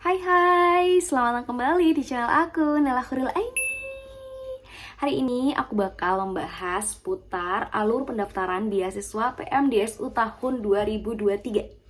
Hai hai, selamat datang kembali di channel aku, Nela Khuril Aini. Hari ini aku bakal membahas putar alur pendaftaran beasiswa PMDSU tahun 2023.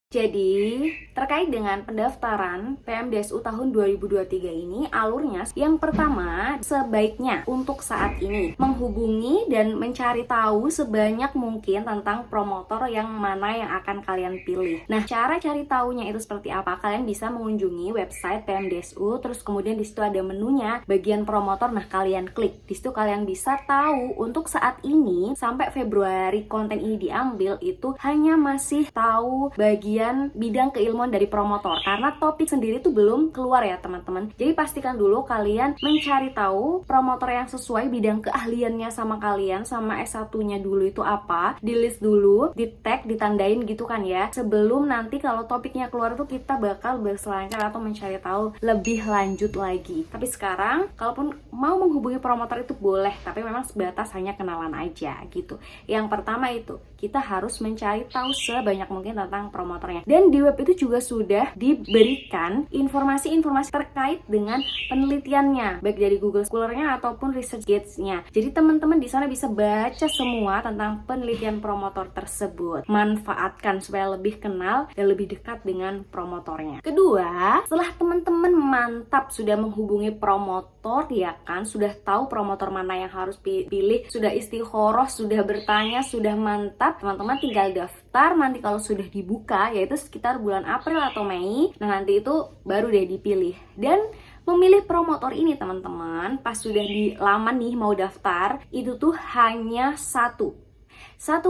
Jadi, terkait dengan pendaftaran PMDSU tahun 2023 ini, alurnya yang pertama sebaiknya untuk saat ini menghubungi dan mencari tahu sebanyak mungkin tentang promotor yang mana yang akan kalian pilih. Nah, cara cari tahunya itu seperti apa? Kalian bisa mengunjungi website PMDSU, terus kemudian di situ ada menunya bagian promotor. Nah, kalian klik. Di situ kalian bisa tahu untuk saat ini sampai Februari konten ini diambil itu hanya masih tahu bagian bidang keilmuan dari promotor, karena topik sendiri itu belum keluar ya teman-teman. Jadi pastikan dulu kalian mencari tahu promotor yang sesuai bidang keahliannya sama kalian, sama S1-nya dulu itu apa, di list dulu, di tag, ditandain gitu kan ya, sebelum nanti kalau topiknya keluar tuh kita bakal berselancar atau mencari tahu lebih lanjut lagi. Tapi sekarang kalaupun mau menghubungi promotor itu boleh, tapi memang sebatas hanya kenalan aja gitu. Yang pertama itu kita harus mencari tahu sebanyak mungkin tentang promotornya. Dan di web itu juga sudah diberikan informasi-informasi terkait dengan penelitiannya, baik dari Google Scholar-nya ataupun ResearchGate-nya. Jadi teman-teman di sana bisa baca semua tentang penelitian promotor tersebut. Manfaatkan supaya lebih kenal dan lebih dekat dengan promotornya. Kedua, setelah teman-teman mantap sudah menghubungi promotor, ya kan, sudah tahu promotor mana yang harus pilih, sudah istikharah, sudah bertanya, sudah mantap, teman-teman tinggal daftar. Nanti kalau sudah dibuka, yaitu sekitar bulan April atau Mei, nah nanti itu baru deh dipilih. Dan memilih promotor ini teman-teman, pas sudah di laman nih mau daftar, itu tuh hanya satu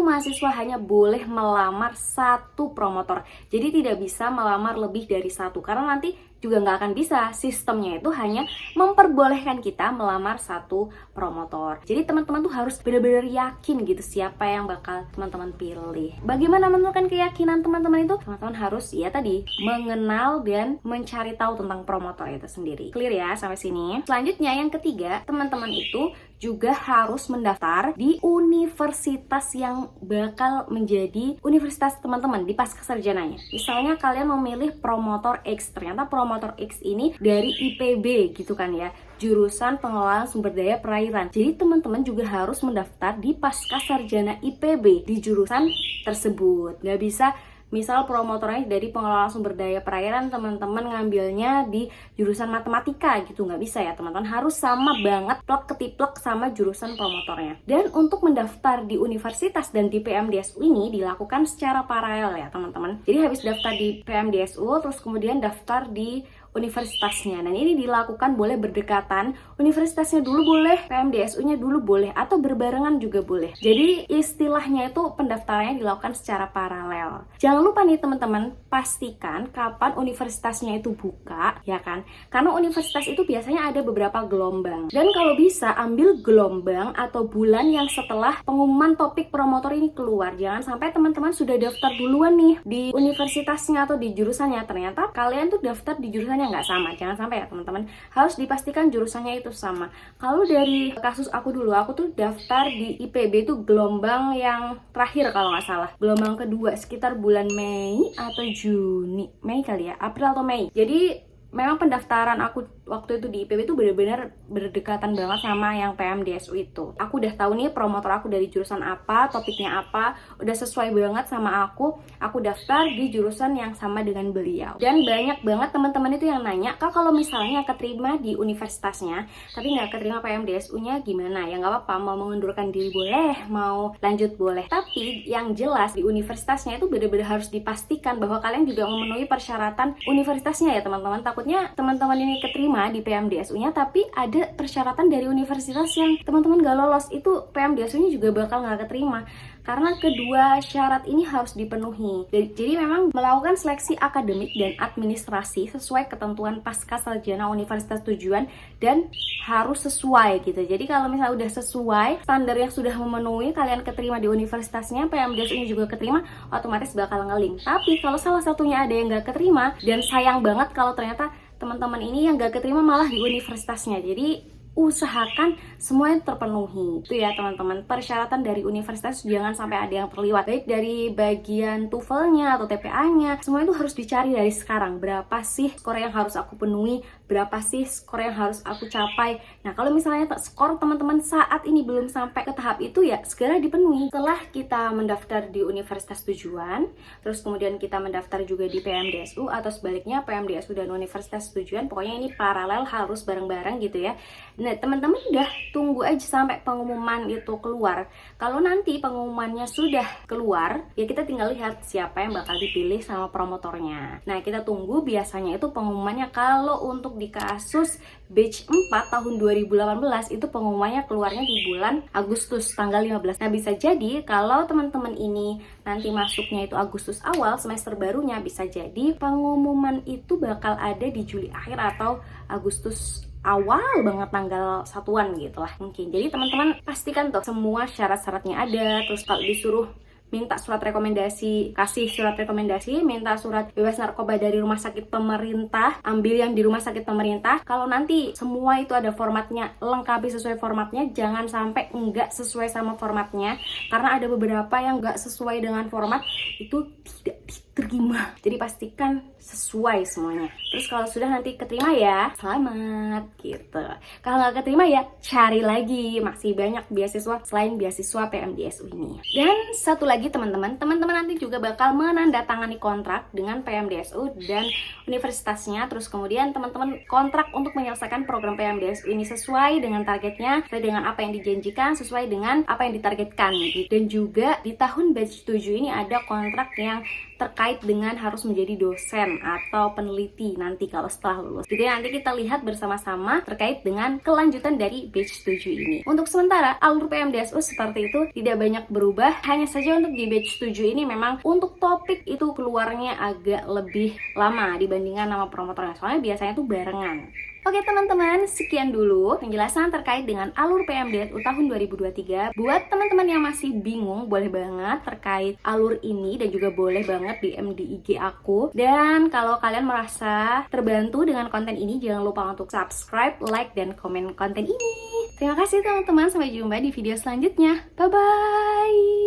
mahasiswa hanya boleh melamar satu promotor. Jadi tidak bisa melamar lebih dari satu, karena nanti juga nggak akan bisa. Sistemnya itu hanya memperbolehkan kita melamar satu promotor. Jadi teman-teman tuh harus benar-benar yakin gitu siapa yang bakal teman-teman pilih. Bagaimana menentukan keyakinan teman-teman itu? Teman-teman harus ya tadi mengenal dan mencari tahu tentang promotor itu sendiri. Clear ya sampai sini? Selanjutnya yang ketiga, teman-teman itu juga harus mendaftar di universitas yang bakal menjadi universitas teman-teman di pascasarjananya. Misalnya kalian memilih promotor X, ternyata promotor X ini dari IPB gitu kan ya, jurusan pengelolaan sumber daya perairan. Jadi teman-teman juga harus mendaftar di pascasarjana IPB di jurusan tersebut. Gak bisa misal promotornya dari pengelolaan sumber daya perairan, teman-teman ngambilnya di jurusan matematika gitu, nggak bisa ya teman-teman, harus sama banget plek ketiplek sama jurusan promotornya. Dan untuk mendaftar di universitas dan di PMDSU ini dilakukan secara paralel ya teman-teman. Jadi habis daftar di PMDSU terus kemudian daftar di universitasnya. Dan ini dilakukan boleh berdekatan, universitasnya dulu boleh, PMDSU-nya dulu boleh, atau berbarengan juga boleh. Jadi istilahnya itu pendaftarannya dilakukan secara paralel. Jangan lupa nih teman-teman, pastikan kapan universitasnya itu buka, ya kan? Karena universitas itu biasanya ada beberapa gelombang. Dan kalau bisa ambil gelombang atau bulan yang setelah pengumuman topik promotor ini keluar. Jangan sampai teman-teman sudah daftar duluan nih di universitasnya atau di jurusannya, ternyata kalian tuh daftar di jurusannya nggak sama. Jangan sampai ya teman-teman, harus dipastikan jurusannya itu sama. Kalau dari kasus aku dulu, aku tuh daftar di IPB itu gelombang yang terakhir kalau nggak salah, gelombang kedua sekitar bulan Mei atau Juni, Mei kali ya, April atau Mei. Jadi memang pendaftaran aku waktu itu di IPB itu benar-benar berdekatan banget sama yang PMDSU itu. Aku udah tahu nih promotor aku dari jurusan apa, topiknya apa, udah sesuai banget sama aku daftar di jurusan yang sama dengan beliau. Dan banyak banget teman-teman itu yang nanya, Kak kalau misalnya keterima di universitasnya, tapi nggak keterima PMDSU-nya gimana? Ya nggak apa-apa, mau mengundurkan diri boleh, mau lanjut boleh. Tapi yang jelas di universitasnya itu benar-benar harus dipastikan bahwa kalian juga memenuhi persyaratan universitasnya ya teman-teman. Takutnya teman-teman ini keterima di PMDSU-nya tapi ada persyaratan dari universitas yang teman-teman gak lolos, itu PMDSU-nya juga bakal gak keterima. Karena kedua syarat ini harus dipenuhi. Jadi memang melakukan seleksi akademik dan administrasi sesuai ketentuan pascasarjana universitas tujuan dan harus sesuai gitu. Jadi kalau misalnya udah sesuai standar yang sudah memenuhi, kalian keterima di universitasnya, PMDSU-nya juga keterima, otomatis bakal ngelink. Tapi kalau salah satunya ada yang gak keterima, dan sayang banget kalau ternyata teman-teman ini yang gak keterima malah di universitasnya. Jadi usahakan semuanya terpenuhi. Itu ya teman-teman, persyaratan dari universitas jangan sampai ada yang terlewat. Baik dari bagian TOEFL-nya atau TPA-nya, semua itu harus dicari dari sekarang. Berapa sih skor yang harus aku penuhi? Berapa sih skor yang harus aku capai? Nah, kalau misalnya skor teman-teman saat ini belum sampai ke tahap itu, ya segera dipenuhi. Setelah kita mendaftar di universitas tujuan, terus kemudian kita mendaftar juga di PMDSU atau sebaliknya PMDSU dan universitas tujuan, pokoknya ini paralel, harus bareng-bareng gitu ya. Nah, teman-teman udah tunggu aja sampai pengumuman itu keluar. Kalau nanti pengumumannya sudah keluar, ya kita tinggal lihat siapa yang bakal dipilih sama promotornya. Nah, kita tunggu, biasanya itu pengumumannya kalau untuk di kasus batch 4 tahun 2018 itu pengumumannya keluarnya di bulan Agustus tanggal 15. Nah, bisa jadi kalau teman-teman ini nanti masuknya itu Agustus awal, semester barunya bisa jadi pengumuman itu bakal ada di Juli akhir atau Agustus awal banget, tanggal satuan gitu lah mungkin. Jadi teman-teman pastikan tuh semua syarat-syaratnya ada. Terus kalau disuruh minta surat rekomendasi, kasih surat rekomendasi, minta surat bebas narkoba dari rumah sakit pemerintah, ambil yang di rumah sakit pemerintah. Kalau nanti semua itu ada formatnya, lengkapi sesuai formatnya, jangan sampai enggak sesuai sama formatnya, karena ada beberapa yang enggak sesuai dengan format itu tidak diterima. Jadi pastikan sesuai semuanya. Terus kalau sudah nanti keterima ya selamat gitu. Kalau nggak keterima ya cari lagi, masih banyak beasiswa selain beasiswa PMDSU ini. Dan satu lagi teman-teman nanti juga bakal menandatangani kontrak dengan PMDSU dan universitasnya. Terus kemudian teman-teman kontrak untuk menyelesaikan program PMDSU ini sesuai dengan targetnya, sesuai dengan apa yang dijanjikan, sesuai dengan apa yang ditargetkan. Dan juga di tahun batch 7 ini ada kontrak yang terkait dengan harus menjadi dosen atau peneliti nanti kalau setelah lulus. Jadi nanti kita lihat bersama-sama terkait dengan kelanjutan dari batch 7 ini. Untuk sementara alur PMDSU seperti itu, tidak banyak berubah. Hanya saja untuk di batch 7 ini memang untuk topik itu keluarnya agak lebih lama dibandingkan nama promotornya. Soalnya biasanya tuh barengan. Oke teman-teman, sekian dulu penjelasan terkait dengan alur PMDSU tahun 2023. Buat teman-teman yang masih bingung, boleh banget terkait alur ini dan juga boleh banget DM di IG aku. Dan kalau kalian merasa terbantu dengan konten ini, jangan lupa untuk subscribe, like, dan komen konten ini. Terima kasih teman-teman, sampai jumpa di video selanjutnya. Bye-bye!